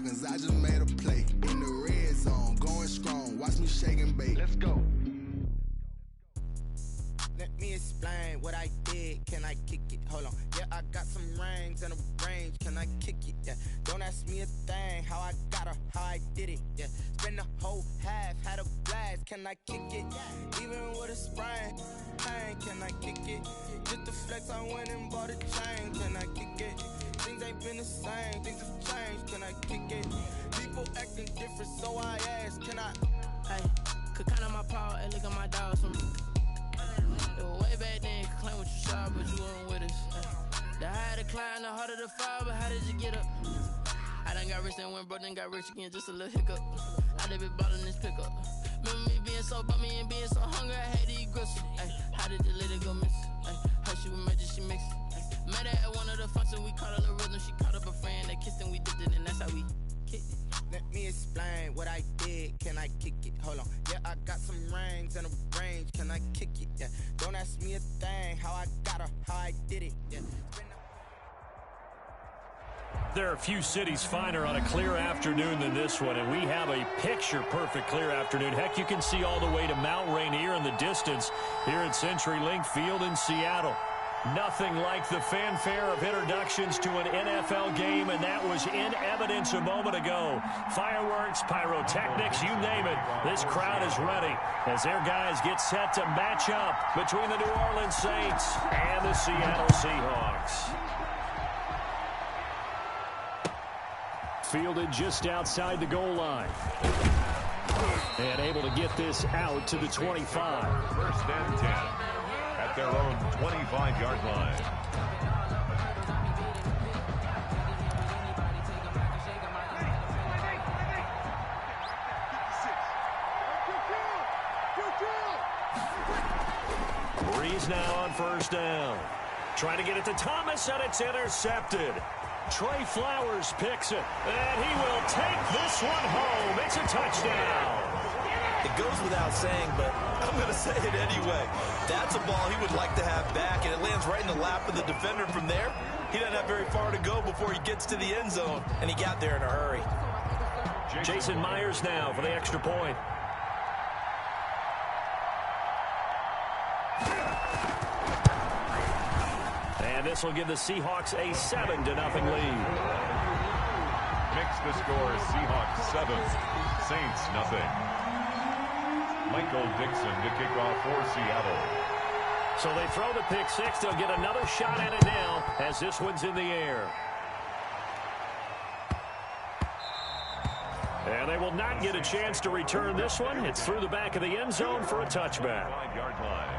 cause I just made a play. In the red zone, going strong. Watch me shake and bake. Let's go. Let me explain what I did. Can I kick it? Hold on. Yeah, I got some rings and a range. Can I kick it? Yeah. Don't ask me a thing. How I got her, how I did it. Yeah. Spend the whole half, had a blast. Can I kick it? Even with a sprain. Pain, can I kick it? Just the flex, I went and bought a chain. Can I kick it? Things ain't been the same. Things have changed. Can I kick it? People acting different, so I ask. Can I? Hey, could count on my power and look at my dogs from. It was way back then, could claim what you saw, but you weren't with us. The higher the climb, the harder the fall, but how did you get up? I done got rich and went broke, then got rich again, just a little hiccup. I done been ballin' this pickup. Remember me being so bummy and being so hungry, I had to eat gristle. How did the lady go miss? How she was magic, she mixed. Met her at one of the functions, we caught her the rhythm, she caught up a friend, they kissed and we dipped it, and that's how we kicked it. Let me explain what I did. Can I kick it? Hold on. Yeah, I got some rings and a range. Can I kick it? Yeah. Don't ask me a thing. How I got her, how I did it. Yeah. There are a few cities finer on a clear afternoon than this one, and we have a picture-perfect clear afternoon. Heck, you can see all the way to Mount Rainier in the distance here at CenturyLink Field in Seattle. Nothing like the fanfare of introductions to an NFL game, and that was in evidence a moment ago. Fireworks, pyrotechnics, you name it. This crowd is ready as their guys get set to match up between the New Orleans Saints and the Seattle Seahawks. Fielded just outside the goal line. And able to get this out to the 25. First and 10. At their own 25-yard line. Breeze now on first down. Trying to get it to Thomas, and it's intercepted. Trey Flowers picks it, and he will take this one home. It's a touchdown. It goes without saying, but I'm going to say it anyway. That's a ball he would like to have back, and it lands right in the lap of the defender from there. He doesn't have very far to go before he gets to the end zone, and he got there in a hurry. Jason Myers now for the extra point. And this will give the Seahawks a 7-0 lead. Mix the score, Seahawks 7, Saints nothing. Michael Dixon to kick off for Seattle. So they throw the pick six. They'll get another shot at it now as this one's in the air. And they will not get a chance to return this one. It's through the back of the end zone for a touchback. 5-yard line.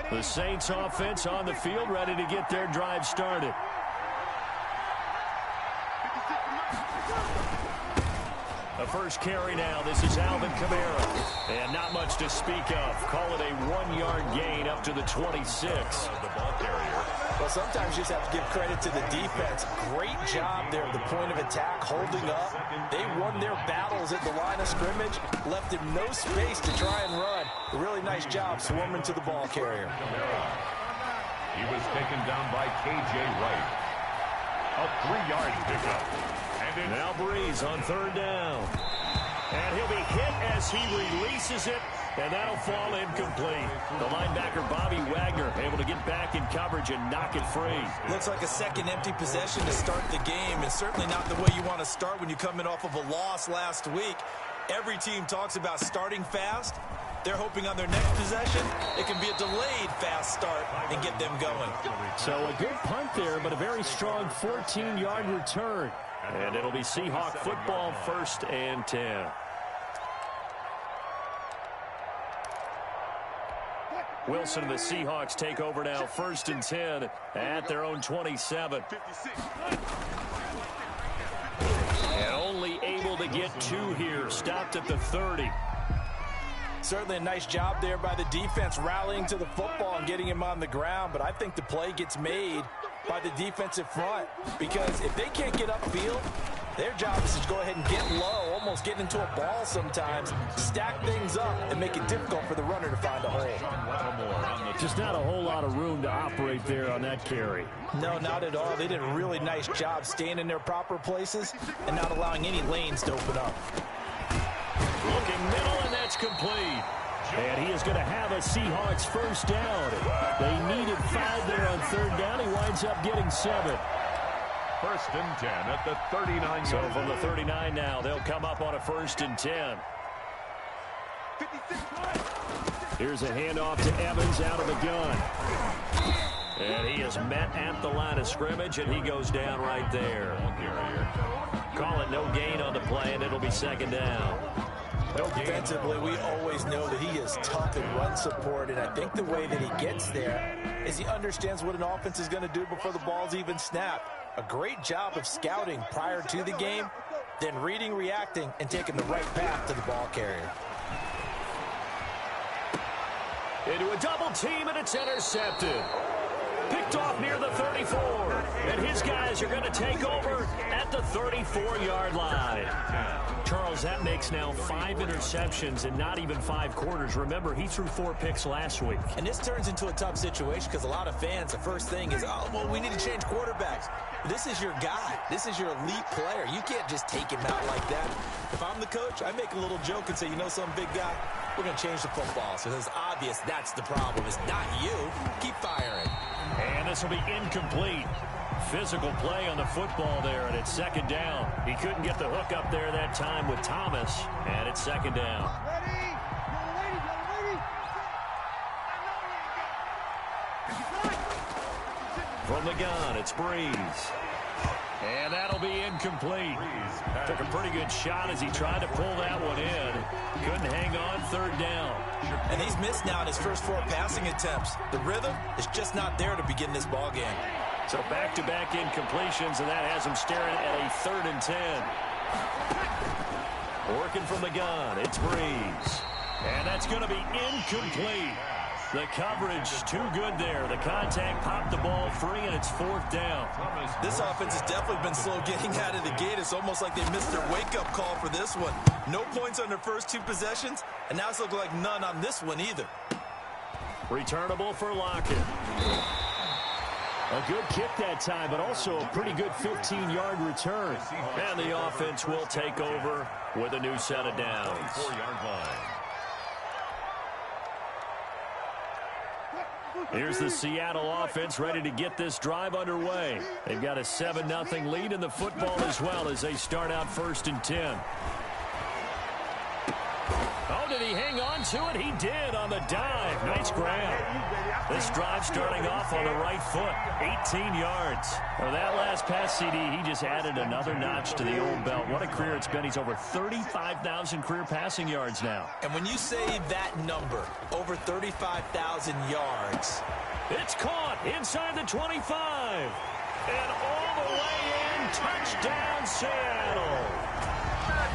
The Saints offense on the field, ready to get their drive started. The first carry now. This is Alvin Kamara. And not much to speak of. Call it a 1-yard gain up to the 26. The ball carrier. Well, sometimes you just have to give credit to the defense. Great job there at the point of attack, holding up. They won their battles at the line of scrimmage, left him no space to try and run. A really nice job swarming to the ball carrier. He was taken down by K.J. Wright. A 3-yard pickup. And now Breeze on third down. And he'll be hit as he releases it, and that'll fall incomplete. The linebacker, Bobby Wagner, able to get back in coverage and knock it free. Looks like a second empty possession to start the game, and certainly not the way you want to start when you come in off of a loss last week. Every team talks about starting fast. They're hoping on their next possession, it can be a delayed fast start and get them going. So a good punt there, but a very strong 14-yard return. And it'll be Seahawk football, 1st and 10. Wilson and the Seahawks take over now, 1st and 10 at their own 27. And only able to get 2 here, stopped at the 30. Certainly a nice job there by the defense rallying to the football and getting him on the ground, but I think the play gets made by the defensive front, because if they can't get upfield, their job is to go ahead and get low, almost get into a ball sometimes, stack things up, and make it difficult for the runner to find a hole. Just not a whole lot of room to operate there on that carry. No, not at all. They did a really nice job staying in their proper places and not allowing any lanes to open up. Looking middle, and that's complete. And he is going to have a Seahawks first down. They needed 5 there on third down. He winds up getting 7. First and 10 at the 39. So from the 39 now, they'll come up on a first and 10. Here's a handoff to Evans out of the gun. And he is met at the line of scrimmage, and he goes down right there. Call it no gain on the play, and it'll be second down. Defensively, we always know that he is tough in run support, and I think the way that he gets there is he understands what an offense is going to do before the ball's even snapped. A great job of scouting prior to the game, then reading, reacting, and taking the right path to the ball carrier. Into a double team, and it's intercepted. Picked off near the 34. And his guys are going to take over at the 34-yard line. Charles, that makes now 5 interceptions in not even 5 quarters. Remember, he threw 4 picks last week. And this turns into a tough situation because a lot of fans, the first thing is, oh, well, we need to change quarterbacks. This is your guy. This is your elite player. You can't just take him out like that. If I'm the coach, I make a little joke and say, you know something, big guy? We're going to change the football. So it's obvious that's the problem. It's not you. Keep firing. And this will be incomplete. Physical play on the football there, and it's second down. He couldn't get the hook up there that time with Thomas, and it's second down. From the gun, it's Breeze. And that'll be incomplete. Took a pretty good shot as he tried to pull that one in. Couldn't hang on, third down. And he's missed now in his first 4 passing attempts. The rhythm is just not there to begin this ball game. So back-to-back incompletions, and that has him staring at a 3rd and 10. Working from the gun, it's Breeze. And that's going to be incomplete. The coverage too good there. The contact popped the ball free, and it's 4th down. This offense has definitely been slow getting out of the gate. It's almost like they missed their wake-up call for this one. No points on their first 2 possessions, and now it's looking like none on this one either. Returnable for Lockett. A good kick that time, but also a pretty good 15-yard return. And the offense will take over with a new set of downs. 4-yard line. Here's the Seattle offense ready to get this drive underway. They've got a 7-0 lead in the football as well as they start out 1st and 10. Oh, did he hang on to it? He did on the dive. Nice grab. This drive starting off on the right foot. 18 yards. For that last pass, CD, he just added another notch to the old belt. What a career it's been. He's over 35,000 career passing yards now. And when you say that number, over 35,000 yards. It's caught inside the 25. And all the way in. Touchdown, Seattle.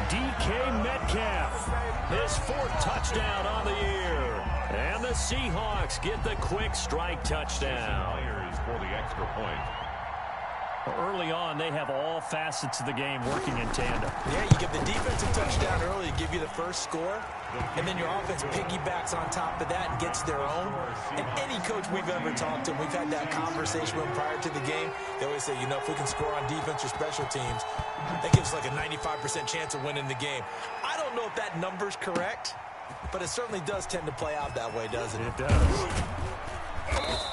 DK Metcalf. His 4th touchdown on the year. And the Seahawks get the quick strike touchdown. For the extra point. Early on, they have all facets of the game working in tandem. Yeah, you give the defensive touchdown early to give you the first score, and then your offense piggybacks on top of that and gets their own. And any coach we've ever talked to, we've had that conversation with them prior to the game, they always say, you know, if we can score on defense or special teams, that gives like a 95% chance of winning the game. I don't know if that number's correct, but it certainly does tend to play out that way, doesn't it? It does.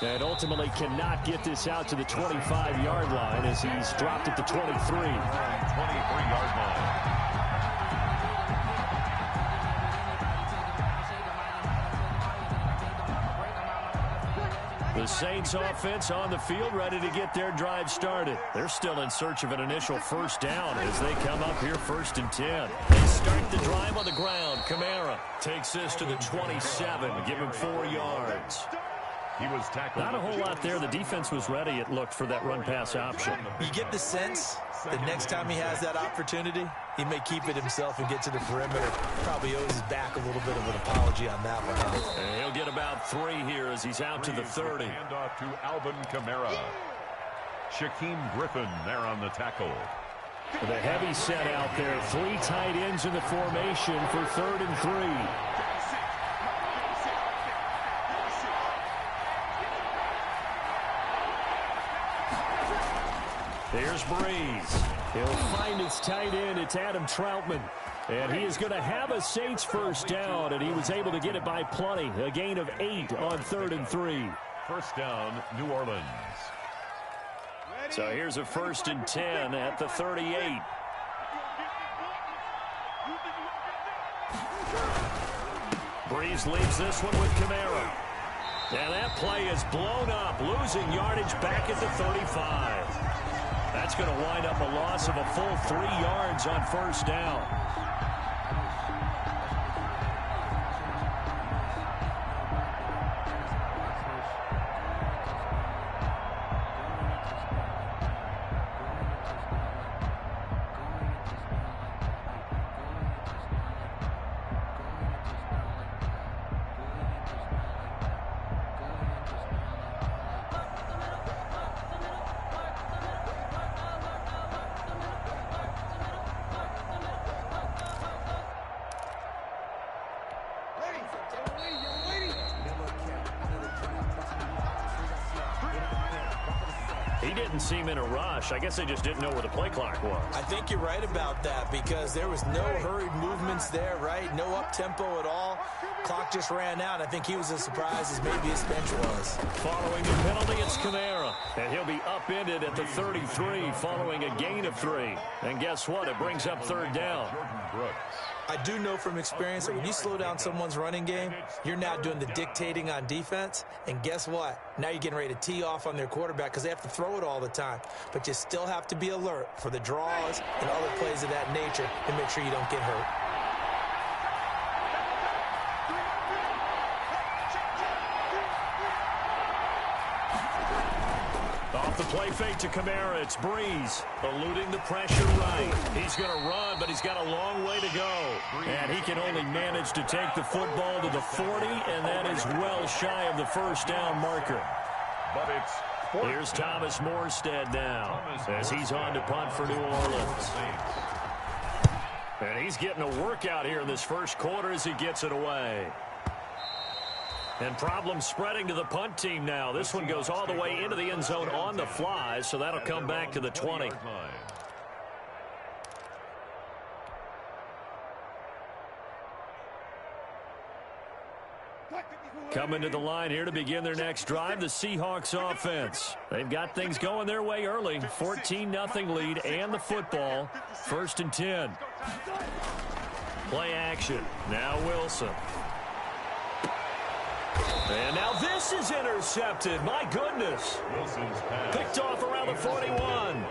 And ultimately cannot get this out to the 25-yard line as he's dropped at the 23. 23-yard line. The Saints offense on the field ready to get their drive started. They're still in search of an initial first down as they come up here 1st and 10. They start the drive on the ground. Kamara takes this to the 27, give him 4 yards. He was tackled. Not a whole lot there. The defense was ready, it looked, for that run-pass option. You get the sense that next time he has that opportunity, he may keep it himself and get to the perimeter. Probably owes his back a little bit of an apology on that one. And he'll get about 3 here as he's out to the 30. Handoff to Alvin Kamara. Shaquem Griffin there on the tackle. The heavy set out there. 3 tight ends in the formation for 3rd and 3. Here's Breeze. He'll find his tight end. It's Adam Troutman. And he is going to have a Saints first down, and he was able to get it by plenty. A gain of 8 on 3rd and 3. First down, New Orleans. So here's a 1st and 10 at the 38. Breeze leaves this one with Kamara. And that play is blown up, losing yardage back at the 35. That's going to wind up a loss of a full 3 yards on first down. He didn't seem in a rush. I guess they just didn't know where the play clock was. I think you're right about that because there was no hurried movements there, right? No up-tempo at all. Clock just ran out. I think he was as surprised as maybe his bench was. Following the penalty, it's Kamara. And he'll be upended at the 33 following a gain of 3. And guess what? It brings up 3rd down. I do know from experience that when you slow down someone's running game, you're now doing the dictating on defense. And guess what? Now you're getting ready to tee off on their quarterback because they have to throw it all the time. But you still have to be alert for the draws and other plays of that nature to make sure you don't get hurt. Off the play fake to Kamara, it's Breeze, eluding the pressure right. He's going to run, but he's got a long way to go. And he can only manage to take the football to the 40, and that is well shy of the first down marker. But it's Here's Thomas Morstead now as he's on to punt for New Orleans. And he's getting a workout here in this first quarter as he gets it away. And problems spreading to the punt team now. This one goes all the way into the end zone on the fly, so that'll come back to the 20. Coming to the line here to begin their next drive, the Seahawks offense. They've got things going their way early. 14-0 lead and the football. 1st and 10. Play action. Now Wilson. And now this is intercepted. My goodness. Picked off around the 41.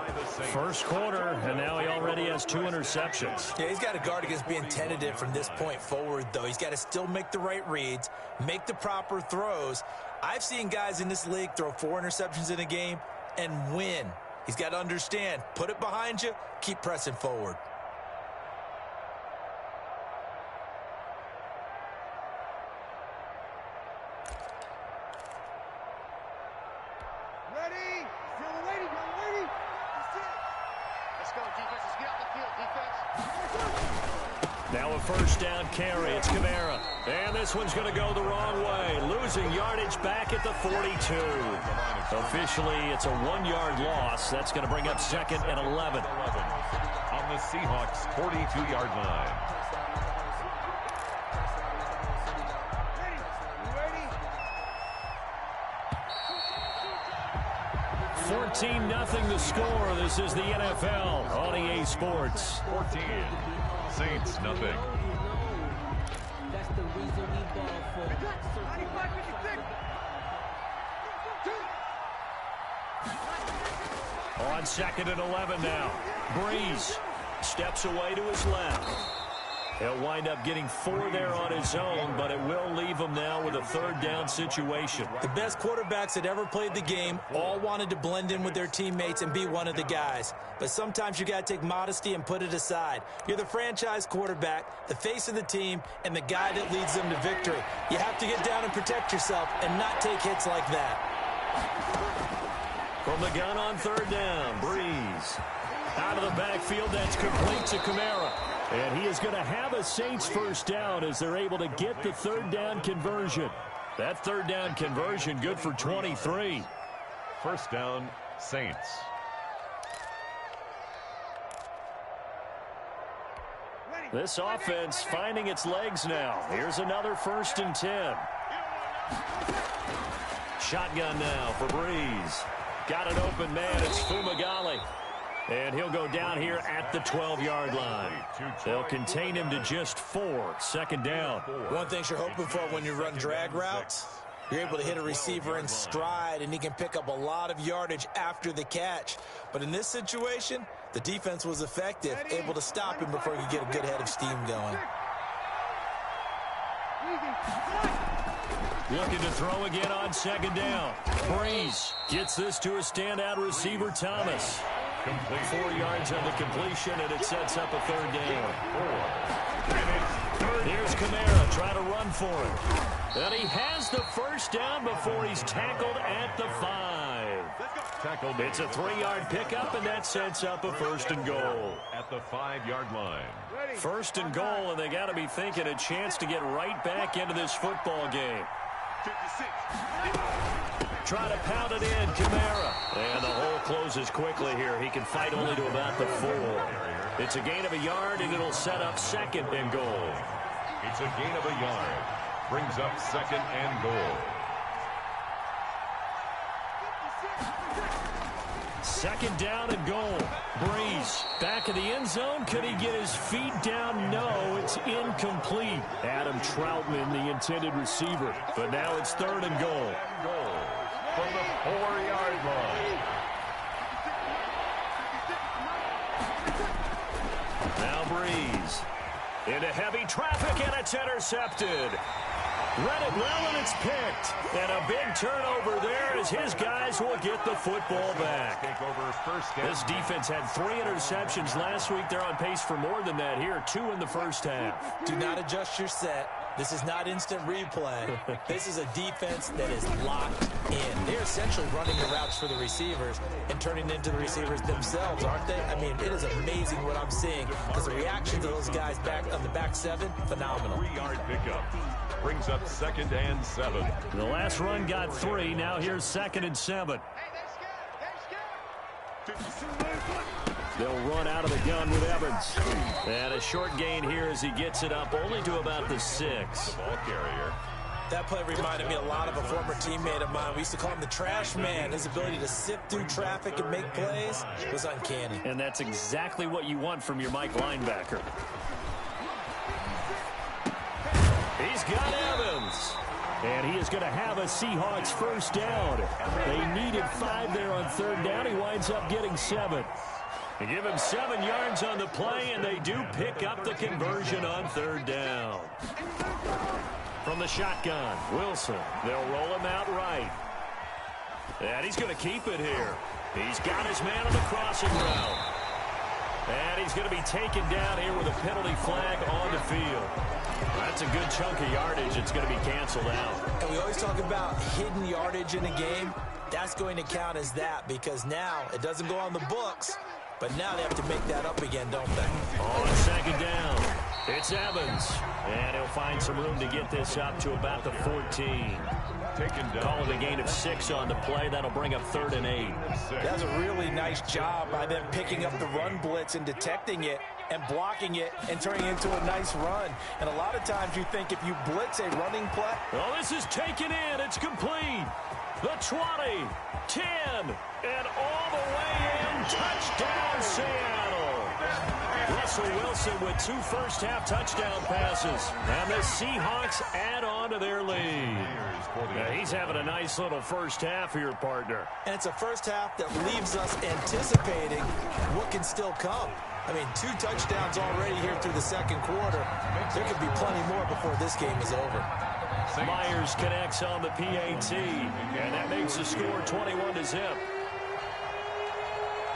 First quarter, and now he already has 2 interceptions. Yeah, he's got to guard against being tentative from this point forward, though. He's got to still make the right reads, make the proper throws. I've seen guys in this league throw 4 interceptions in a game and win. He's got to understand, put it behind you, keep pressing forward. Now a first down carry. It's Kamara. And this one's going to go the wrong way. Losing yardage back at the 42. Officially, it's a 1-yard loss. That's going to bring up 2nd and 11. On the Seahawks' 42-yard line. 14-0 the score. This is the NFL on EA Sports. 14. Saints, nothing. That's the reason we ball for. On 2nd and 11 now. Breeze steps away to his left. He'll wind up getting 4 there on his own, but it will leave him now with a 3rd down situation. The best quarterbacks that ever played the game all wanted to blend in with their teammates and be one of the guys. But sometimes you got to take modesty and put it aside. You're the franchise quarterback, the face of the team, and the guy that leads them to victory. You have to get down and protect yourself and not take hits like that. From the gun on third down, Breeze. Out of the backfield, that's complete to Kamara. And he is going to have a Saints first down as they're able to get the third down conversion. That third down conversion good for 23. First down, Saints. This offense finding its legs now. Here's another 1st and 10. Shotgun now for Breeze. Got an open man. It's Fumagalli. And he'll go down here at the 12-yard line. They'll contain him to just 4. Second down. One thing you're hoping for when you run drag routes, you're able to hit a receiver in stride, and he can pick up a lot of yardage after the catch. But in this situation, the defense was effective, able to stop him before he could get a good head of steam going. Looking to throw again on second down. Breeze gets this to a standout receiver, Thomas. 4 yards on the completion, and it sets up a third down. Here's Kamara trying to run for it. And he has the first down before he's tackled at the 5. It's a 3-yard pickup, and that sets up a 1st and goal. At the 5-yard line. 1st and goal, and they got to be thinking a chance to get right back into this football game. Try to pound it in, Kamara. And the hole closes quickly here. He can fight only to about the 4. It's a gain of a yard, and it'll set up 2nd and goal. It's a gain of a yard. Brings up 2nd and goal. 2nd down and goal. Breeze back in the end zone. Could he get his feet down? No, it's incomplete. Adam Troutman, the intended receiver. But now it's 3rd and goal. From the 4-yard line. Now Breeze into heavy traffic, and it's intercepted. Read it well, and it's picked. And a big turnover there as his guys will get the football back. This defense had 3 interceptions last week. They're on pace for more than that here. 2 in the first half. Do not adjust your set. This is not instant replay. This is a defense that is locked in. They're essentially running the routes for the receivers and turning into the receivers themselves, aren't they? I mean, it is amazing what I'm seeing because the reaction to those guys back on the back 7, phenomenal. 3-yard pickup. Brings up 2nd and 7. The last run got 3. Now here's 2nd and 7. They'll run out of the gun with Evans. And a short gain here as he gets it up only to about the 6. Ball carrier. That play reminded me a lot of a former teammate of mine. We used to call him the trash man. His ability to sift through traffic and make plays was uncanny. And that's exactly what you want from your Mike linebacker. He's got Evans. And he is going to have a Seahawks first down. They needed 5 there on 3rd down. He winds up getting 7. They give him 7 yards on the play, and they do pick up the conversion on 3rd down. From the shotgun, Wilson. They'll roll him out right. And he's going to keep it here. He's got his man on the crossing route. And he's going to be taken down here with a penalty flag on the field. That's a good chunk of yardage. It's going to be canceled out. And we always talk about hidden yardage in a game. That's going to count as that because now it doesn't go on the books, but now they have to make that up again, don't they? On 2nd down, it's Evans. And he'll find some room to get this up to about the 14. Call it a gain of 6 on the play. That'll bring up 3rd and 8. That's a really nice job by them picking up the run blitz and detecting it and blocking it and turning it into a nice run. And a lot of times you think if you blitz a running play. Oh, this is taken in. It's complete. The 20, 10, and all the way in. Touchdown, Seattle. Russell Wilson with 2 first-half touchdown passes. And the Seahawks add on to their lead. Now, he's having a nice little first half here, partner. And it's a first half that leaves us anticipating what can still come. I mean, 2 touchdowns already here through the 2nd quarter. There could be plenty more before this game is over. Myers connects on the PAT, and that makes the score 21-0.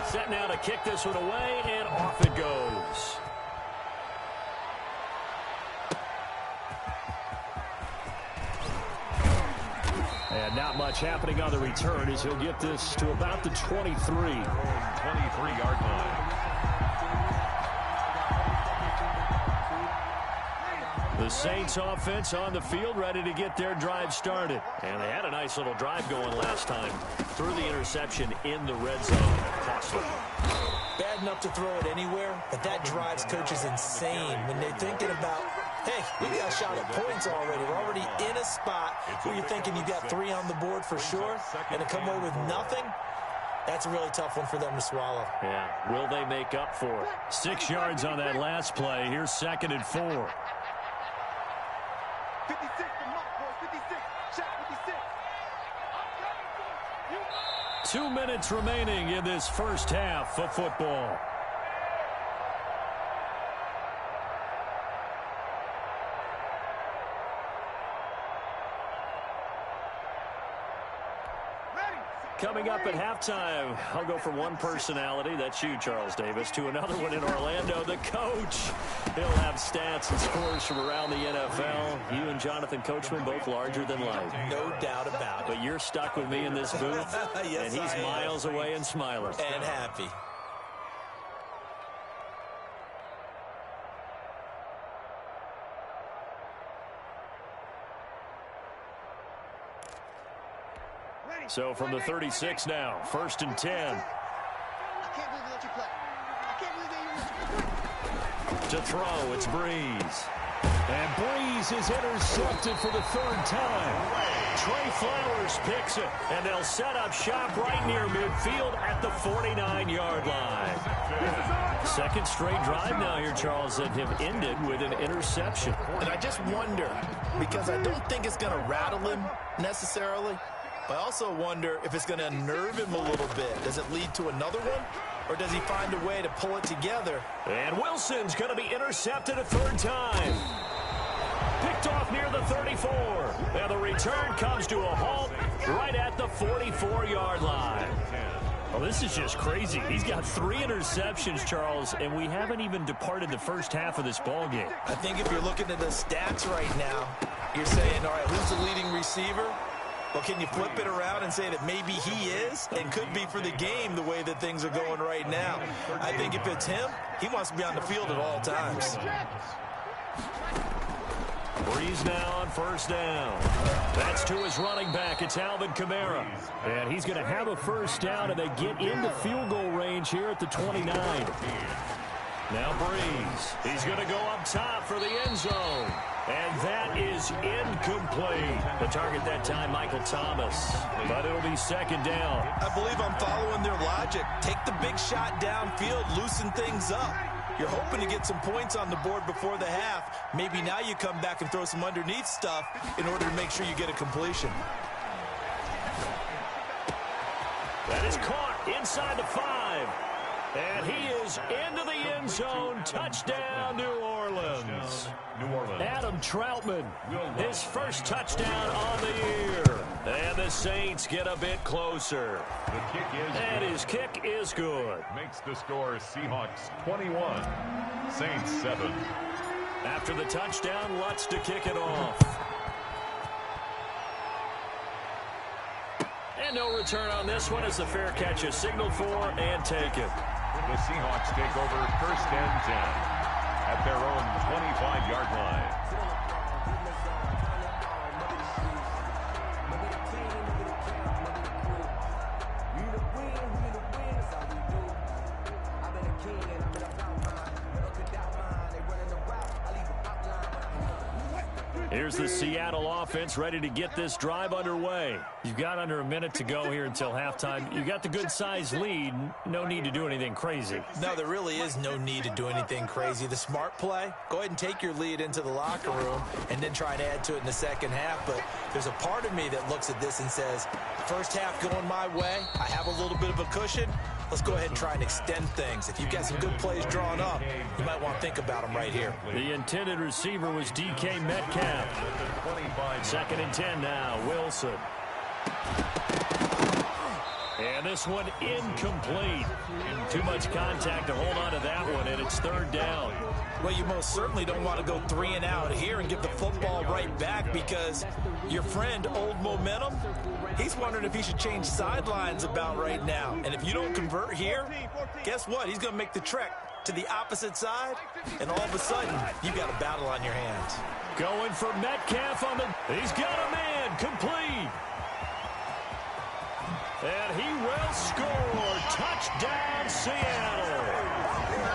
Set now to kick this one away, and off it goes. And not much happening on the return as he'll get this to about the 23. 23-yard line. The Saints offense on the field, ready to get their drive started. And they had a nice little drive going last time. Threw the interception in the red zone. Costly. Bad enough to throw it anywhere, but that drives coaches insane when they're thinking about, hey, we got a shot at points already. We're already in a spot where you're thinking you got 3 on the board for sure, and to come away with nothing, that's a really tough one for them to swallow. Yeah, will they make up for it? 6 yards on that last play. Here's 2nd and 4. 56, the mark, boys, 56, shot 56. 2 minutes remaining in this first half of football. Coming up at halftime, I'll go from one personality, that's you, Charles Davis, to another one in Orlando, the coach. He'll have stats and scores from around the NFL. You and Jonathan Coachman, both larger than life. No doubt about it. But you're stuck with me in this booth, yes, and he's miles away and smiling. And happy. So from the 36 now, 1st and 10. I can't believe they let you play. I can't believe they let you play. To throw, it's Breeze. And Breeze is intercepted for the 3rd time. Trey Flowers picks it, and they'll set up shop right near midfield at the 49-yard line. Second straight drive now here, Charles, that have ended with an interception. And I just wonder, because I don't think it's going to rattle him necessarily, I also wonder if it's going to unnerve him a little bit. Does it lead to another one, or does he find a way to pull it together? And Wilson's going to be intercepted a 3rd time. Picked off near the 34. And the return comes to a halt right at the 44-yard line. Well, this is just crazy. He's got 3 interceptions, Charles, and we haven't even departed the first half of this ballgame. I think if you're looking at the stats right now, you're saying, all right, who's the leading receiver? Well, can you flip it around and say that maybe he is and could be for the game the way that things are going right now? I think if it's him, he wants to be on the field at all times. Breeze now on 1st down. That's to his running back. It's Alvin Kamara. And he's going to have a 1st down, and they get into field goal range here at the 29. Now Breeze. He's going to go up top for the end zone. And that is incomplete. The target that time, Michael Thomas. But it'll be 2nd down. I believe I'm following their logic. Take the big shot downfield, loosen things up. You're hoping to get some points on the board before the half. Maybe now you come back and throw some underneath stuff in order to make sure you get a completion. That is caught inside the 5. And he is into the end zone. Touchdown, New Orleans. Adam Troutman, his 1st touchdown on the year. And the Saints get a bit closer. The kick is and good. his kick is good. Makes the score Seahawks 21, Saints 7. After the touchdown, Lutz to kick it off. And no return on this one as the fair catch is signaled for and taken. The Seahawks take over 1st and 10 at their own 25-yard line. Here's the Seattle offense ready to get this drive underway. You've got under a minute to go here until halftime. You've got the good-sized lead. No need to do anything crazy. No, there really is no need to do anything crazy. The smart play, go ahead and take your lead into the locker room and then try and add to it in the second half. But there's a part of me that looks at this and says, first half going my way, I have a little bit of a cushion. Let's go ahead and try and extend things. If you've got some good plays drawn up, you might want to think about them right here. The intended receiver was DK Metcalf. 2nd and 10 now, Wilson. And And this one incomplete. Too much contact to hold on to that one, and it's third down. Well, you most certainly don't want to go 3 and out here and give the football right back, because your friend, Old Momentum, he's wondering if he should change sidelines about right now. And if you don't convert here, guess what? He's going to make the trek to the opposite side, and all of a sudden, you've got a battle on your hands. Going for Metcalf on the... He's got a man complete. And he will score. Touchdown, Seattle.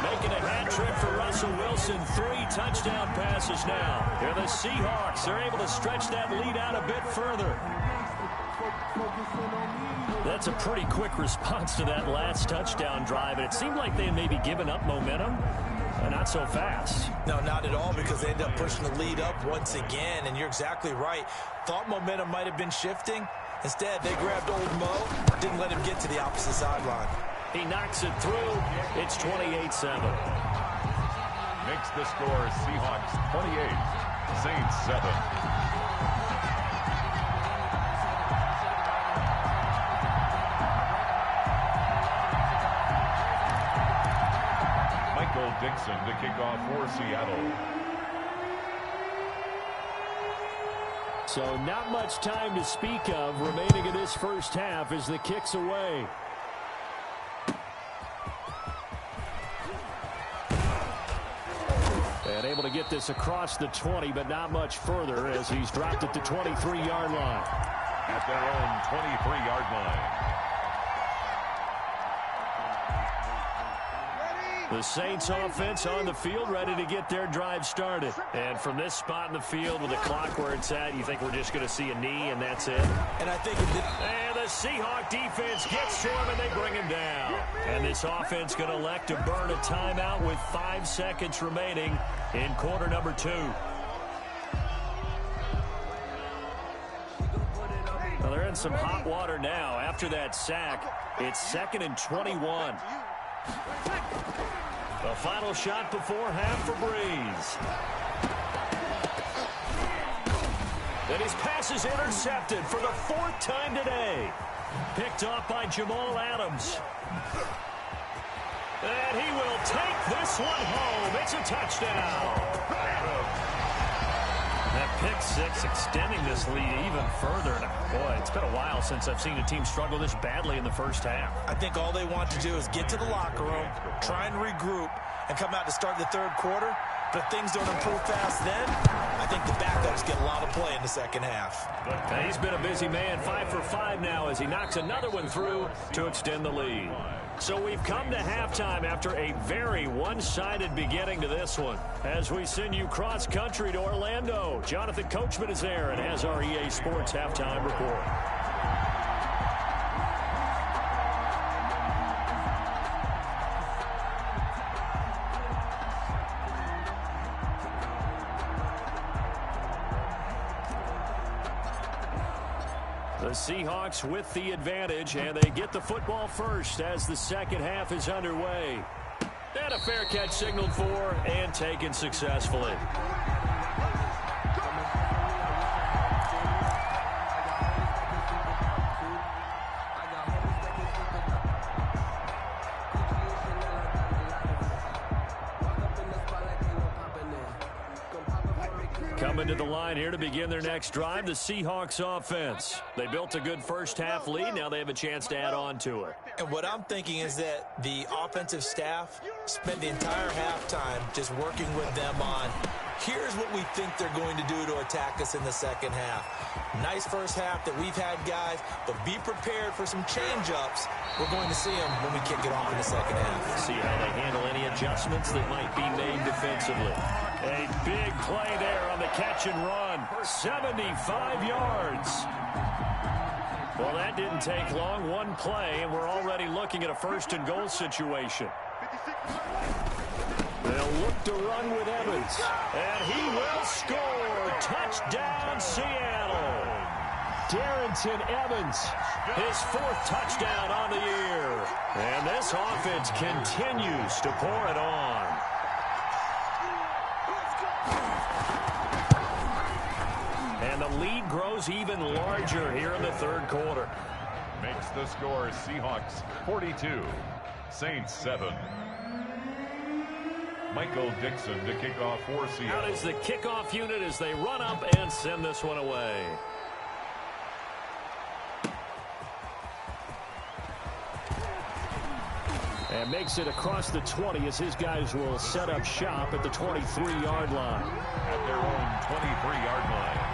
Making a hat trick for Russell Wilson. 3 touchdown passes now. Here the Seahawks. They're able to stretch that lead out a bit further. That's a pretty quick response to that last touchdown drive. And it seemed like they had maybe given up momentum. Not so fast. No, not at all, because they ended up pushing the lead up once again. And you're exactly right. Thought momentum might have been shifting. Instead, they grabbed Old Mo, didn't let him get to the opposite sideline. He knocks it through. It's 28-7. Makes the score Seahawks 28, Saints 7. Michael Dixon to kick off for Seattle. So not much time to speak of remaining in this first half as the kick's away. And able to get this across the 20, but not much further as he's dropped at the 23-yard line. At their own 23-yard line. The Saints offense on the field, ready to get their drive started. And from this spot in the field with the clock where it's at, you think we're just going to see a knee and that's it? And I think and the Seahawk defense gets to him and they bring him down. And this offense going to elect to burn a timeout with 5 seconds remaining in quarter number 2. Well, they're in some hot water now. After that sack, it's 2nd and 21. The final shot before half for Breeze. And his pass is intercepted for the 4th time today. Picked off by Jamal Adams. And he will take this one home. It's a touchdown. That pick 6 extending this lead even further. Boy, it's been a while since I've seen a team struggle this badly in the first half. I think all they want to do is get to the locker room, try and regroup, and come out to start the third quarter. But if things don't improve fast then, I think the backups get a lot of play in the second half. And he's been a busy man, 5 for 5 now as he knocks another one through to extend the lead. So we've come to halftime after a very one-sided beginning to this one. As we send you cross-country to Orlando, Jonathan Coachman is there and has our EA Sports halftime report. The Seahawks with the advantage, and they get the football first as the second half is underway. And a fair catch signaled for and taken successfully. Coming to the line here to begin their next drive, the Seahawks offense. They built a good first half lead. Now they have a chance to add on to it. And what I'm thinking is that the offensive staff spent the entire halftime just working with them on, here's what we think they're going to do to attack us in the second half. Nice first half that we've had, guys, but be prepared for some change-ups. We're going to see them when we kick it off in the second half. See how they handle any adjustments that might be made defensively. A big play there on the catch and run. 75 yards. Well, that didn't take long. One play, and we're already looking at a first and goal situation. They'll look to run with Evans. And he will score. Touchdown, Seattle. Darrington Evans, his 4th touchdown on the year. And this offense continues to pour it on. And the lead grows even larger here in the third quarter. Makes the score Seahawks 42, Saints 7. Michael Dixon to kick off for Seattle. Out is the kickoff unit as they run up and send this one away. And makes it across the 20 as his guys will set up shop at the 23-yard line. At their own 23-yard line.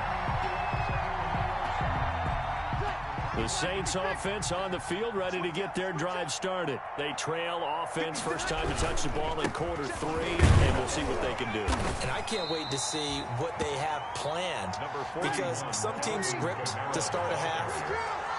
The Saints offense on the field, ready to get their drive started. They trail offense, first time to touch the ball in quarter 3, and we'll see what they can do. And I can't wait to see what they have planned, because some teams script to start a half.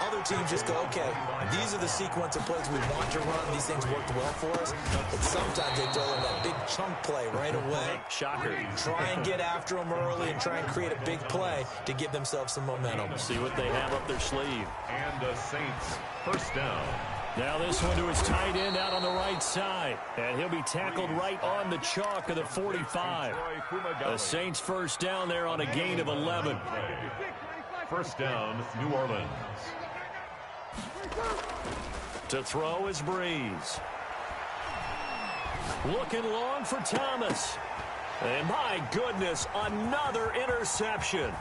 Other teams just go, okay, these are the sequence of plays we want to run. These things worked well for us. But sometimes they throw in that big chunk play right away. Shocker. Try and get after them early and try and create a big play to give themselves some momentum. See what they have up their sleeve. And the Saints first down. Now this one to his tight end out on the right side. And he'll be tackled right on the chalk of the 45. The Saints first down there on a gain of 11. First down, New Orleans. To throw is Breeze. Looking long for Thomas. And my goodness, another interception.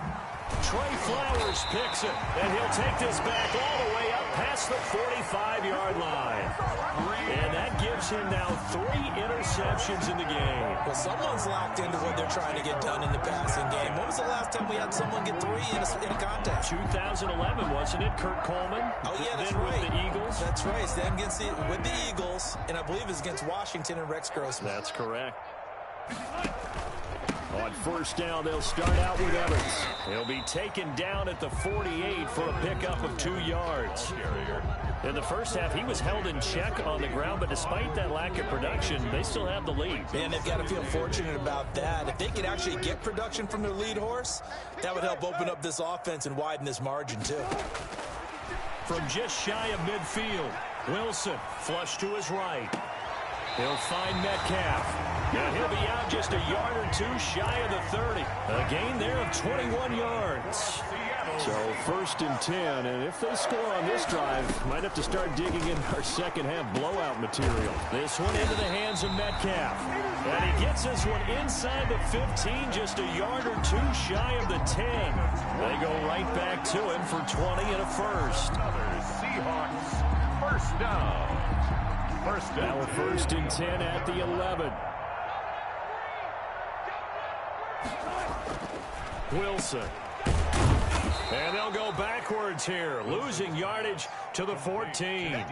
Trey Flowers picks it, and he'll take this back all the way up past the 45-yard line. And that gives him now 3 interceptions in the game. Well, someone's locked into what they're trying to get done in the passing game. When was the last time we had someone get 3 in a contest? 2011, wasn't it? Kurt Coleman. Oh, yeah, that's then right. With the Eagles. That's right. It's them with the Eagles, and I believe it's against Washington and Rex Grossman. That's correct. On first down, they'll start out with Evans. He'll be taken down at the 48 for a pickup of 2 yards. In the first half, he was held in check on the ground, but despite that lack of production, they still have the lead. Man, they've got to feel fortunate about that. If they could actually get production from their lead horse, that would help open up this offense and widen this margin, too. From just shy of midfield, Wilson flush to his right. He'll find Metcalf. And he'll be out just a yard or 2 shy of the 30. A gain there of 21 yards. So first and 10, and if they score on this drive, might have to start digging in our second half blowout material. This one into the hands of Metcalf. And he gets this one inside the 15, just a yard or 2 shy of the 10. They go right back to him for 20 and a first. Seahawks first down. First down. Now a first and 10 at the 11. Wilson. And they'll go backwards here, losing yardage to the 14.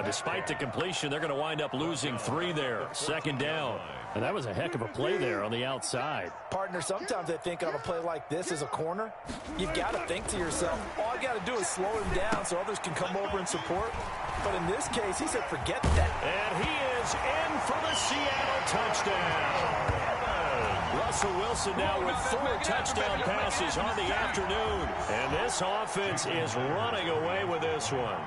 Despite the completion, they're going to wind up losing 3 there. Second down. And that was a heck of a play there on the outside. Partner, sometimes I think on a play like this as a corner, you've got to think to yourself, all I got to do is slow him down so others can come over and support. But in this case, he said, forget that. And he is in for the Seattle touchdown. Russell Wilson now with 4 touchdown passes on the afternoon. And this offense is running away with this one.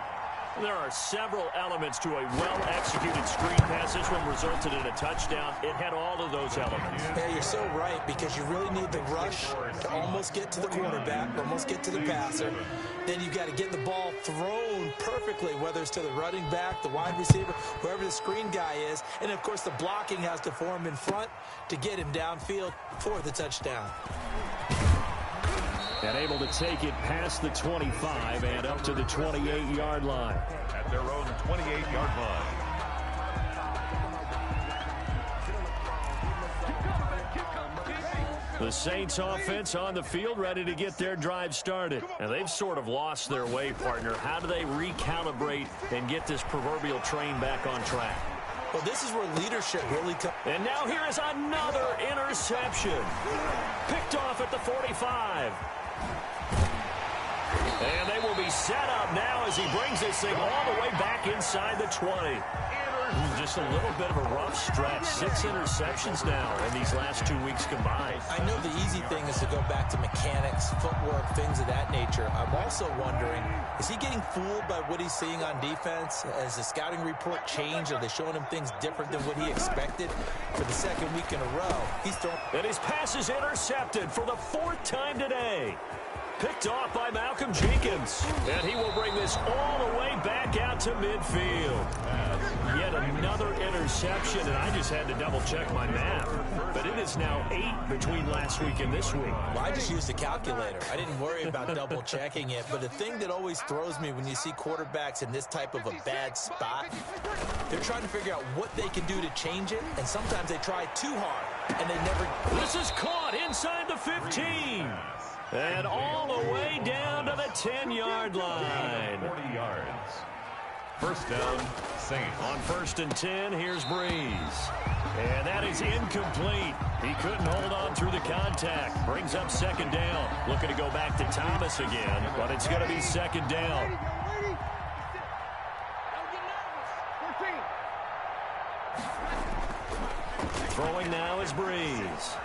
There are several elements to a well-executed screen pass. This one resulted in a touchdown. It had all of those elements. Yeah, you're so right, because you really need the rush to almost get to the quarterback, almost get to the passer. Then you've got to get the ball thrown perfectly, whether it's to the running back, the wide receiver, whoever the screen guy is. And, of course, the blocking has to form in front to get him downfield for the touchdown. And able to take it past the 25 and up to the 28-yard line. At their own 28-yard line. The Saints offense on the field, ready to get their drive started. And they've sort of lost their way, partner. How do they recalibrate and get this proverbial train back on track? Well, this is where leadership really comes. And now here is another interception. Picked off at the 45. And they will be set up now as he brings this thing all the way back inside the 20. Just a little bit of a rough stretch. 6 interceptions now in these last 2 weeks combined. I know the easy thing is to go back to mechanics, footwork, things of that nature. I'm also wondering, is he getting fooled by what he's seeing on defense? Has the scouting report changed? Are they showing him things different than what he expected? For the second week in a row, he's thrown. And his pass is intercepted for the 4th time today. picked off by Malcolm Jenkins. And he will bring this all the way back out to midfield. Yet another interception, and I just had to double-check my math. But it is now 8 between last week and this week. Well, I just used a calculator. I didn't worry about double-checking it. But the thing that always throws me when you see quarterbacks in this type of a bad spot, they're trying to figure out what they can do to change it, and sometimes they try too hard, and they never... This is caught inside the 15. And all the way down to the 10-yard line. 40 yards. First down, Saints. On 1st and 10, here's Breeze. And that is incomplete. He couldn't hold on through the contact. Brings up 2nd down. Looking to go back to Thomas again, but it's going to be 2nd down. Throwing now is Breeze.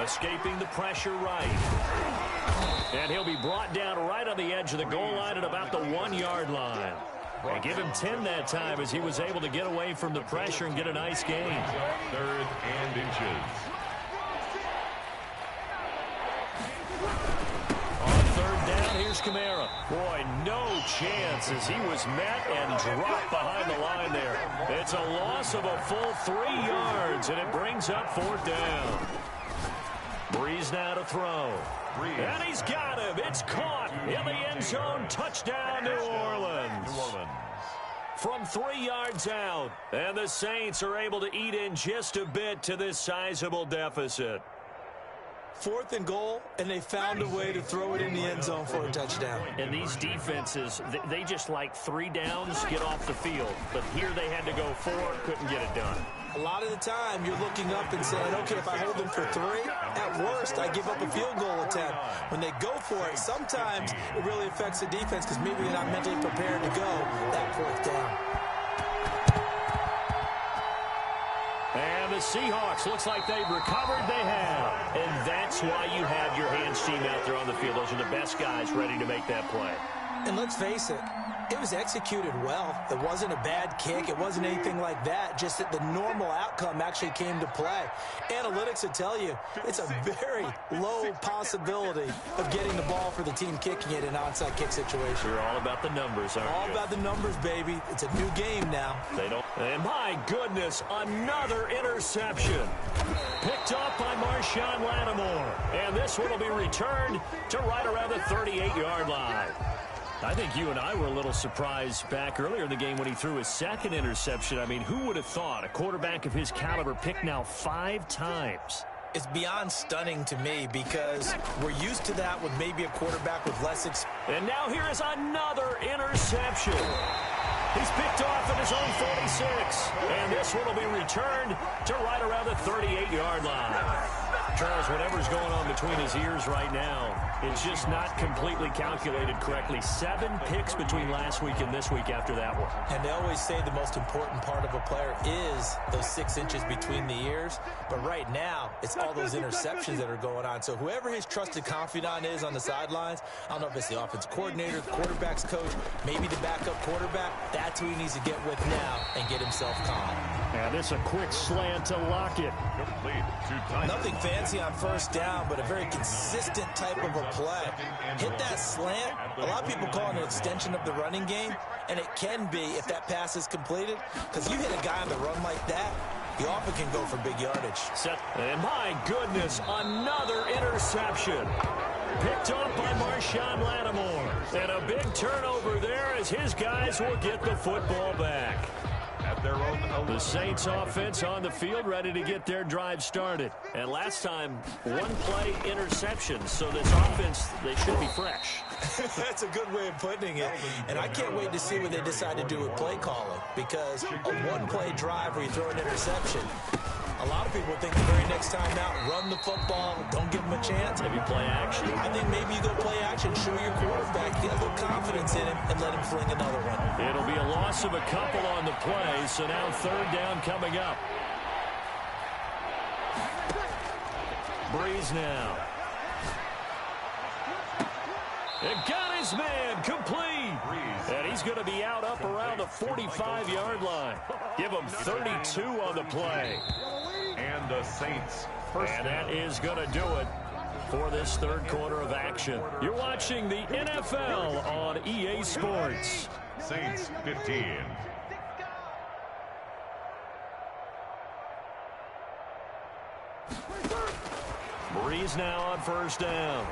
Escaping the pressure right. And he'll be brought down right on the edge of the goal line at about the 1-yard line. And give him 10 that time as he was able to get away from the pressure and get a nice gain. 3rd and inches. On 3rd down, here's Kamara. Boy, no chance as he was met and dropped behind the line there. It's a loss of a full 3 yards, and it brings up 4th down. Breeze now to throw. And he's got him. It's caught in the end zone. Touchdown, New Orleans. From 3 yards out. And the Saints are able to eat in just a bit to this sizable deficit. 4th and goal, and they found a way to throw it in the end zone for a touchdown. And these defenses, they just like 3 downs, get off the field. But here they had to go 4, couldn't get it done. A lot of the time, you're looking up and saying, okay, if I hold them for 3, at worst, I give up a field goal attempt. When they go for it, sometimes it really affects the defense because maybe you're not mentally prepared to go that 4th down. And the Seahawks, looks like they've recovered. They have. And that's why you have your hands team out there on the field. Those are the best guys ready to make that play. And let's face it, it was executed well. It wasn't a bad kick. It wasn't anything like that. Just that the normal outcome actually came to play. Analytics will tell you it's a very low possibility of getting the ball for the team kicking it in an onside kick situation. You're all about the numbers, aren't you? All about the numbers, baby. It's a new game now. They don't. And my goodness, another interception. Picked off by Marshawn Lattimore. And this one will be returned to right around the 38-yard line. I think you and I were a little surprised back earlier in the game when he threw his 2nd interception. I mean, who would have thought a quarterback of his caliber picked now 5 times? It's beyond stunning to me because we're used to that with maybe a quarterback with less experience. And now here is another interception. He's picked off at his own 46. And this one will be returned to right around the 38-yard line. Charles, whatever's going on between his ears right now, it's just not completely calculated correctly. 7 picks between last week and this week after that one. And they always say the most important part of a player is those 6 inches between the ears. But right now, it's all those interceptions that are going on. So whoever his trusted confidant is on the sidelines, I don't know if it's the offense coordinator, the quarterback's coach, maybe the backup quarterback, that's who he needs to get with now and get himself calm. And this a quick slant to Lockett. Nothing fancy on 1st down, but a very consistent type of a play. Hit that slant. A lot of people call it an extension of the running game, and it can be if that pass is completed, because you hit a guy on the run like that, he often can go for big yardage. And my goodness, another interception. Picked up by Marshawn Lattimore. And a big turnover there as his guys will get the football back. At their own. The Saints offense on the field ready to get their drive started. And last time, 1-play interception. So this offense, they should be fresh. That's a good way of putting it. And I can't wait to see what they decide to do with play calling. Because a 1-play drive where you throw an interception, a lot of people think the very next time out, run the football, don't give them a chance. Maybe play action. I think maybe you go play action, show your quarterback, get a little confidence in him, and let him fling another one. It'll be a loss of a couple on the play, so now 3rd down coming up. Breeze now. It got his man complete. And he's going to be out up around the 45-yard line. Give him 32 on the play. And the Saints. And that is going to do it. for this third quarter of action. You're watching the NFL on EA Sports. Saints 15. Breeze now on first down.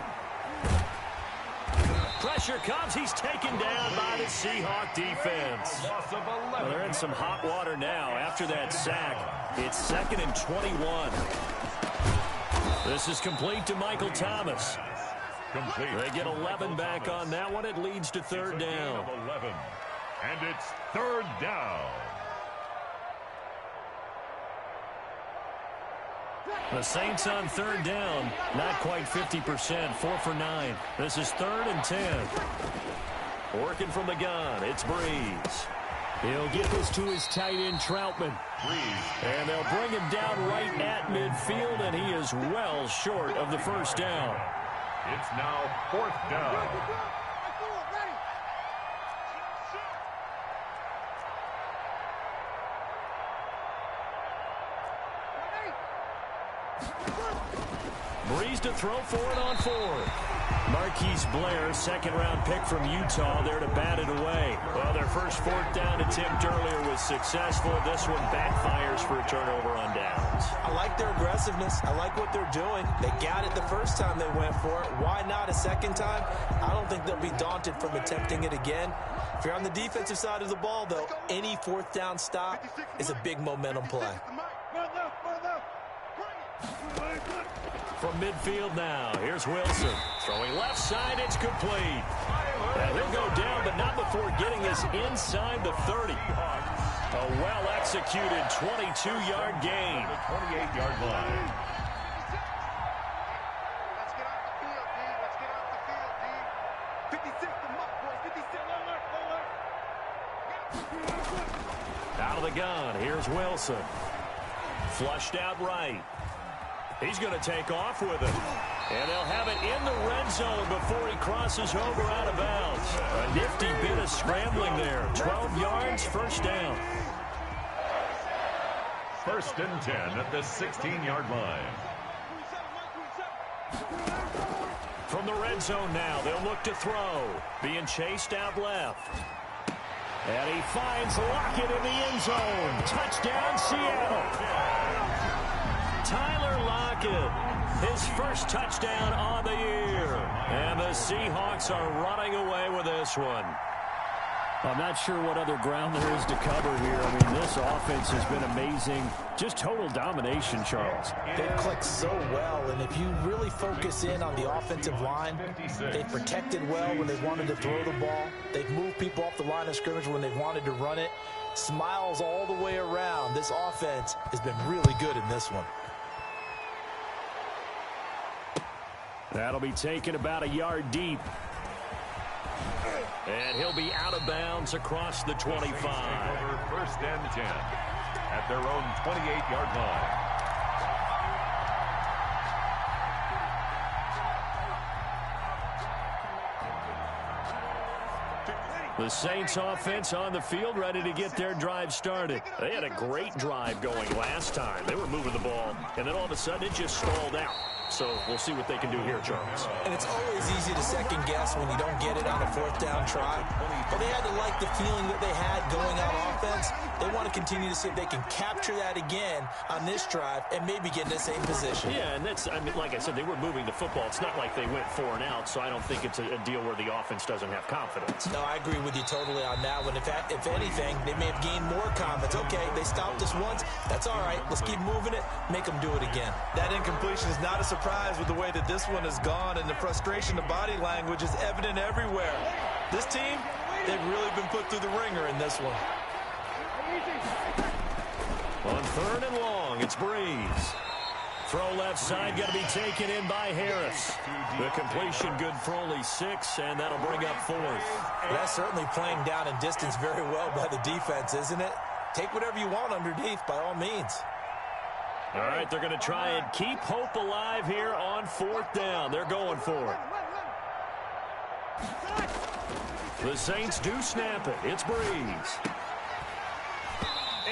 Pressure comes. He's taken down by the Seahawk defense. Well, they're in some hot water now after that sack. It's 2nd and 21. This is complete to Michael Thomas. Complete. They get 11 back on that one. It leads to third down. 11. And it's third down. The Saints on third down, not quite 50%, 4 for 9. This is 3rd and 10. Working from the gun, it's Breeze. He'll get this to his tight end, Troutman. And they'll bring him down right at midfield, and he is well short of the first down. It's now 4th down. Breeze to throw for it on 4th. Marquise Blair, second-round pick from Utah, there to bat it away. Well, their first 4th down attempt earlier was successful. This one backfires for a turnover on downs. I like their aggressiveness. I like what they're doing. They got it the first time they went for it. Why not a second time? I don't think they'll be daunted from attempting it again. If you're on the defensive side of the ball, though, any 4th down stop is a big momentum play. From midfield now, here's Wilson. Throwing left side, it's complete. And he'll go down, but not before getting us inside the 30. A well-executed 22-yard gain. The 28-yard line. Let's get off the field, D. Let's get off the field, D. 56 to Muck, boys. 56. Out of the gun, here's Wilson. Flushed out right. He's going to take off with it. And they'll have it in the red zone before he crosses over out of bounds. A nifty bit of scrambling there. 12 yards, first down. 1st and 10 at the 16-yard line. From the red zone now, they'll look to throw. Being chased out left. And he finds Lockett in the end zone. Touchdown, Seattle. Tyler Lockett, his first touchdown on the year. And the Seahawks are running away with this one. I'm not sure what other ground there is to cover here. I mean, this offense has been amazing. Just total domination, Charles. They've clicked so well, and if you really focus in on the offensive line, they've protected well when they wanted to throw the ball. They've moved people off the line of scrimmage when they wanted to run it. Smiles all the way around. This offense has been really good in this one. That'll be taken about a yard deep. And he'll be out of bounds across the 25. Over 1st and 10 at their own 28-yard line. The Saints offense on the field, ready to get their drive started. They had a great drive going last time. They were moving the ball, and then all of a sudden it just stalled out. So we'll see what they can do here, Charles. And it's always easy to second guess when you don't get it on a 4th down try. But they had to like the feeling that they had going on offense. They want to continue to see if they can capture that again on this drive and maybe get in the same position. Yeah, and that's, I mean, like I said, they were moving the football. It's not like they went 4 and out, so I don't think it's a deal where the offense doesn't have confidence. No, I agree with you totally on that one. If anything, they may have gained more confidence. Okay, they stopped us once. That's all right. Let's keep moving it. Make them do it again. That incompletion is not a surprise with the way that this one has gone, and the frustration, the body language is evident everywhere. This team, they've really been put through the ringer in this one. On 3rd and long, it's Breeze. Throw left side, got to be taken in by Harris. The completion good for only 6, and that'll bring up 4th. Well, that's certainly playing down in distance very well by the defense, isn't it? Take whatever you want underneath, by all means. All right, they're going to try and keep hope alive here on 4th down. They're going for it. The Saints do snap it. It's Breeze.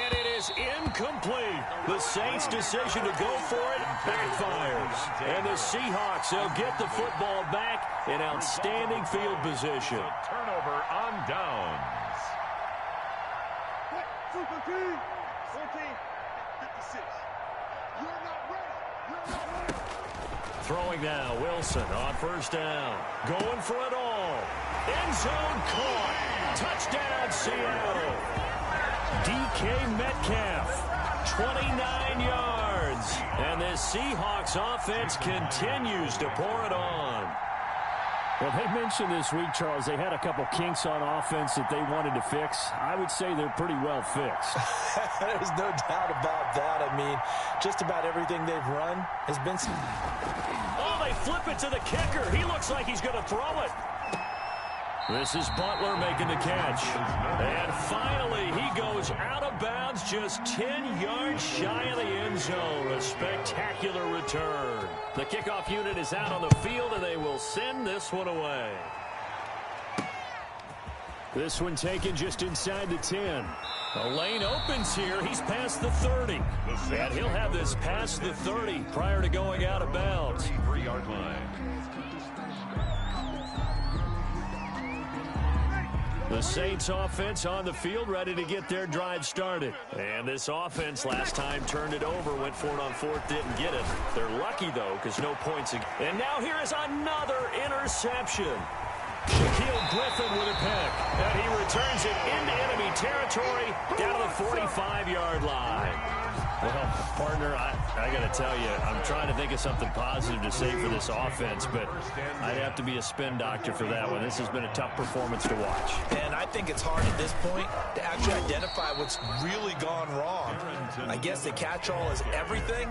And it is is incomplete. The Saints' decision to go for it backfires. And the Seahawks, they'll get the football back in outstanding field position. Turnover on downs. 14, 56. You're not ready. You're not ready. Throwing now, Wilson on first down. Going for it all. End zone caught. Touchdown, Seattle. DK Metcalf, 29 yards. And this Seahawks offense continues to pour it on. Well, they mentioned this week, Charles, they had a couple kinks on offense that they wanted to fix. I would say they're pretty well fixed. There's no doubt about that. I mean, just about everything they've run has been... Oh, they flip it to the kicker. He looks like he's going to throw it. This is Butler making the catch. And finally, he goes out of bounds just 10 yards shy of the end zone. A spectacular return. The kickoff unit is out on the field, and they will send this one away. This one taken just inside the 10. The lane opens here. He's past the 30. And he'll have this past the 30 prior to going out of bounds. 3-yard line. The Saints offense on the field, ready to get their drive started. And this offense last time turned it over, went for it on fourth, didn't get it. They're lucky, though, because no points. And now here is another interception. Shaquille Griffin with a pick. And he returns it into enemy territory down to the 45-yard line. Well, partner, I got to tell you, I'm trying to think of something positive to say for this offense, but I'd have to be a spin doctor for that one. This has been a tough performance to watch. And I think it's hard at this point to actually identify what's really gone wrong. I guess the catch-all is everything.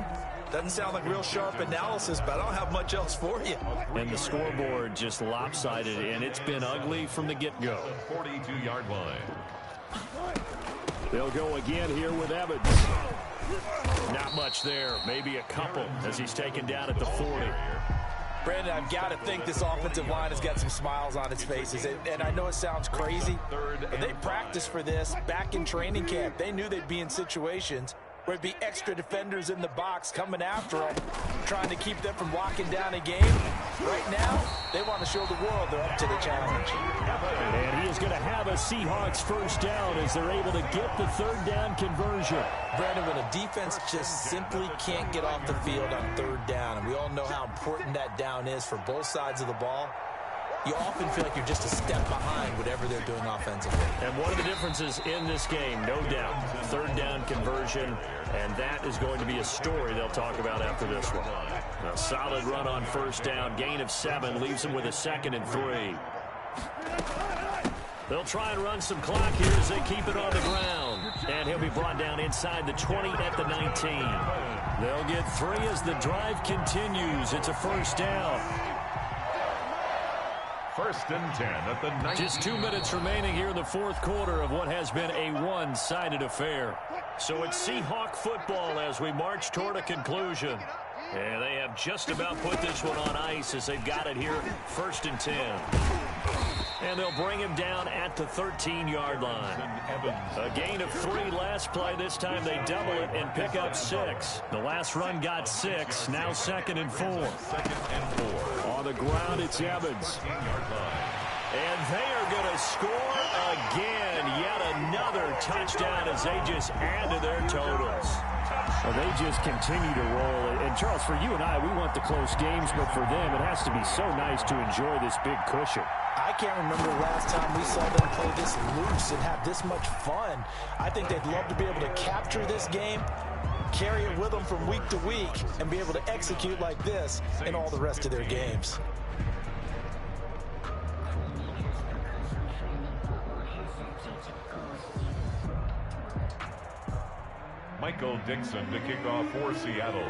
Doesn't sound like real sharp analysis, but I don't have much else for you. And the scoreboard just lopsided, and it's been ugly from the get-go. 42-yard line. They'll go again here with Evans. Not much there, maybe a couple as he's taken down at the 40. Brandon, I've got to think this offensive line has got some smiles on its faces. And I know it sounds crazy, but they practiced for this back in training camp. They knew they'd be in situations where it'd be extra defenders in the box coming after them, trying to keep them from locking down a game. Right now, they want to show the world they're up to the challenge. And he is going to have a Seahawks first down as they're able to get the third down conversion. Brandon, when a defense just simply can't get off the field on third down, and we all know how important that down is for both sides of the ball, you often feel like you're just a step behind whatever they're doing offensively. And one of the differences in this game, no doubt, third down conversion, and that is going to be a story they'll talk about after this one. A solid run on first down, gain of 7, leaves them with a 2nd and 3. They'll try and run some clock here as they keep it on the ground. And he'll be brought down inside the 20 at the 19. They'll get 3 as the drive continues. It's a first down. 1st and 10 at the 19. Just 2 minutes remaining here in the fourth quarter of what has been a one-sided affair. So it's Seahawk football as we march toward a conclusion. And they have just about put this one on ice as they've got it here, 1st and 10. And they'll bring him down at the 13-yard line. A gain of 3 last play. This time they double it and pick up 6. The last run got 6. Now 2nd and 4. 2nd and 4. On the ground, it's Evans. And they are going to score again. Yet another touchdown as they just add to their totals. Well, they just continue to roll. And, Charles, for you and I, we want the close games, but for them, it has to be so nice to enjoy this big cushion. I can't remember the last time we saw them play this loose and have this much fun. I think they'd love to be able to capture this game, carry it with them from week to week, and be able to execute like this in all the rest of their games. Michael Dixon to kick off for Seattle.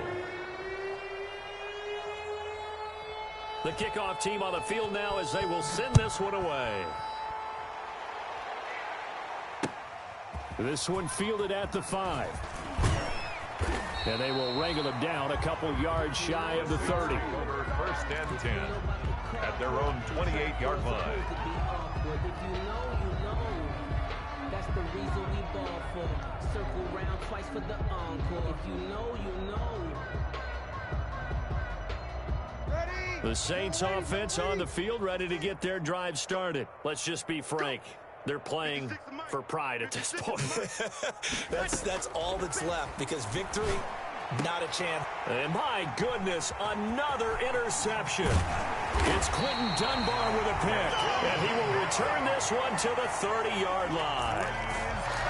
The kickoff team on the field now as they will send this one away. This one fielded at the 5. And they will wrangle him down a couple yards shy of the 30. 1st and 10 at their own 28-yard line. That's the reason we ball for. Circle round twice for the encore. If you know, you know. The Saints offense on the field, ready to get their drive started. Let's just be frank. They're playing for pride at this point. That's all that's left, because victory, not a chance. And my goodness, another interception. It's Quentin Dunbar with a pick, and he will return this one to the 30-yard line.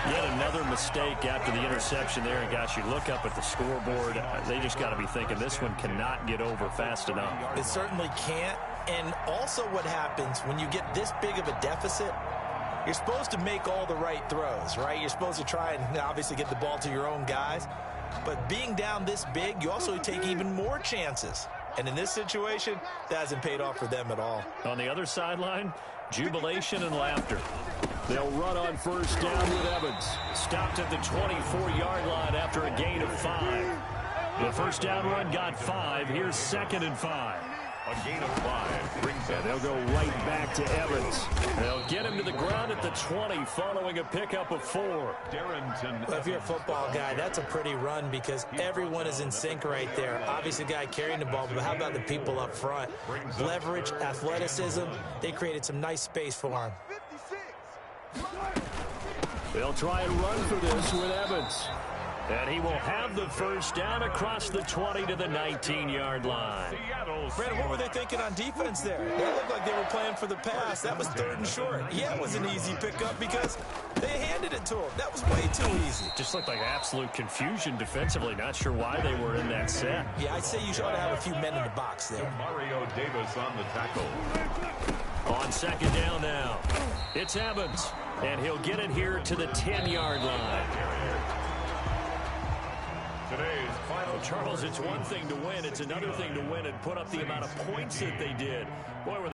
Yet another mistake after the interception there. And, gosh, you look up at the scoreboard, they just got to be thinking this one cannot get over fast enough. It certainly can't. And also what happens when you get this big of a deficit, you're supposed to make all the right throws, right? You're supposed to try and obviously get the ball to your own guys. But being down this big, you also take even more chances. And in this situation, that hasn't paid off for them at all. On the other sideline, jubilation and laughter. They'll run on first down with Evans. Stopped at the 24-yard line after a gain of 5. The first down run got 5. Here's 2nd and 5. A gain of 5 brings and they'll go right back to Evans. They'll get him to the ground at the 20 following a pickup of 4. Darrington. Well, if you're a football guy, that's a pretty run because everyone is in sync right there. Obviously, the guy carrying the ball, but how about the people up front? Leverage, athleticism, they created some nice space for him. They'll try and run for this with Evans. And he will have the first down across the 20 to the 19-yard line. Brandon, what were they thinking on defense there? They looked like they were playing for the pass. That was 3rd and short. Yeah, it was an easy pickup because they handed it to him. That was way too easy. Just looked like absolute confusion defensively. Not sure why they were in that set. Yeah, I'd say you ought to have a few men in the box there. Mario Davis on the tackle. On 2nd down now, it's Evans. And he'll get it here to the 10-yard line. Today's final. Charles, it's one thing to win. It's another thing to win and put up the amount of points that they did. Boy,